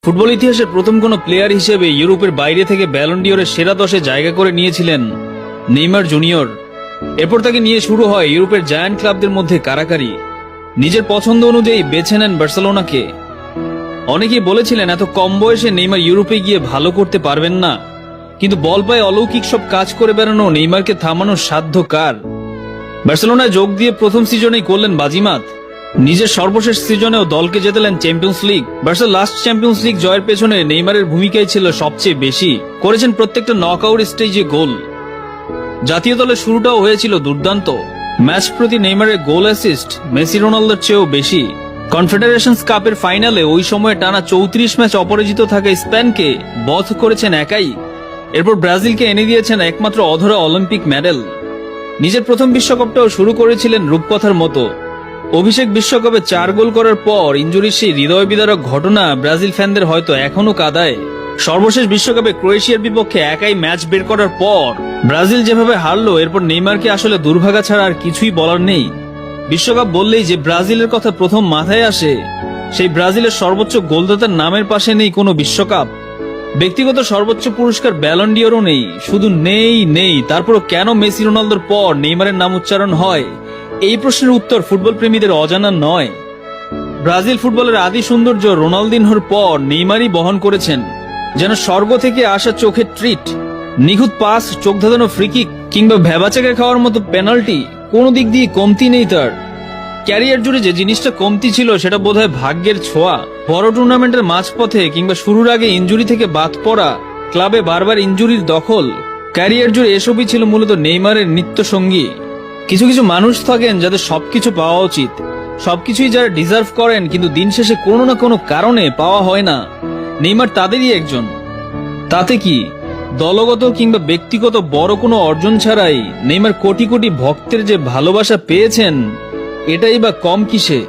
Football ইতিহাসের প্রথম কোন প্লেয়ার হিসেবে ইউরোপের বাইরে থেকে ব্যালন ডিওরের সেরা 10-এ জায়গা করে নিয়েছিলেন নেইমার জুনিয়র। এরপর তাকে নিয়ে শুরু হয় ইউরোপের জায়ান্ট ক্লাবদের মধ্যে কারাকারি। নিজের পছন্দ অনুযায়ী বেছে নেন বার্সেলোনাকে। অনেকেই বলেছিলেন এত কম বয়সে নেইমার ইউরোপে গিয়ে ভালো করতে পারবেন না, কিন্তু বল পায়ে অলৌকিক সব কাজ করে বেড়ানো নেইমারকে থামানোর সাধ্য কার? বার্সেলোনায় যোগ দিয়ে প্রথম সিজনেই করলেন বাজিমাত। নিজের সর্বশেষ সিজনেও দলকে জেতালেন চ্যাম্পিয়ন্স লিগ। বার্সার লাস্ট চ্যাম্পিয়ন্স লিগ জয়ের পেছনে নেইমারের ভূমিকাই ছিল সবচেয়ে বেশি। করেছেন প্রত্যেকটা নকআউট স্টেজে গোল। জাতীয় দলের শুরুটাও হয়েছিল দুর্দান্ত। ম্যাচ প্রতি নেইমারের গোল অ্যাসিস্ট মেসি রোনালদোর চেয়েও বেশি। কনফেডারেশনস কাপের ফাইনালে ওই সময়ে টানা 34 ম্যাচ অপরাজিত থাকা স্পেনকে বধ করেছেন একাই। এরপর ব্রাজিলকে এনে দিয়েছেন একমাত্র অধরা অলিম্পিক মেডেল। নিজের প্রথম বিশ্বকাপটাও শুরু করেছিলেন রূপকথার মতো। অভিষেক বিশ্বকাপে 4 গোল করার পর ইনজুরির সেই হৃদয় বিদারক ঘটনা ব্রাজিল ফ্যানদের হয়তো এখনো কাঁদায়। সর্বশেষ বিশ্বকাপে ক্রোয়েশিয়ার বিপক্ষে একাই ম্যাচ বের করার পর ব্রাজিল যেভাবে হারলো, এরপর নেইমারকে আসলে দুর্ভাগা ছাড়া আর কিছুই বলার নেই। বিশ্বকাপ বললেই যে ব্রাজিলের কথা প্রথম মাথায় আসে, সেই ব্রাজিলের সর্বোচ্চ গোলদাতার নামের পাশে নেই কোনো বিশ্বকাপ। ব্যক্তিগত সর্বোচ্চ পুরস্কার ব্যালন ডিওরও নেই। শুধু নেই। তারপরও কেন মেসি রোনালদোর পর নেইমারের নাম উচ্চারণ হয়, এই প্রশ্নের উত্তর ফুটবল প্রেমীদের অজানা নয়। ব্রাজিল ফুটবলের আদি সৌন্দর্য রোনালদিনহোর পর নেইমারই বহন করেছেন। যেন স্বর্গ থেকে আসা চোখের ট্রিট। নিখুঁত পাস, চোখ ধাঁধানো ফ্রিকিক কিংবা ভেবাচাকা খাওয়ার মতো পেনাল্টি, কোনো দিক দিয়ে কমতি নেই তার। ক্যারিয়ার জুড়ে যে জিনিসটা কমতি ছিল সেটা বোধহয় ভাগ্যের ছোঁয়া। বড় টুর্নামেন্টের মাঝপথে কিংবা শুরুর আগে ইনজুরি থেকে বাদ পড়া, ক্লাবে বারবার ইনজুরির দখল, ক্যারিয়ার জুড়ে এসবই ছিল মূলত নেইমারের নিত্য সঙ্গী। কিছু মানুষ থাকেন যাদের সবকিছু পাওয়া উচিত, সবকিছুই যারা ডিজার্ভ করেন, কিন্তু দিন শেষে কোনো না কোনো কারণে পাওয়া হয় না। নেইমার তাদেরই একজন। তাতে কি, দলগত কিংবা ব্যক্তিগত বড় কোনো অর্জন ছাড়াই নেইমার কোটি কোটি ভক্তের যে ভালোবাসা পেয়েছেন, এটাই বা কম কিসে?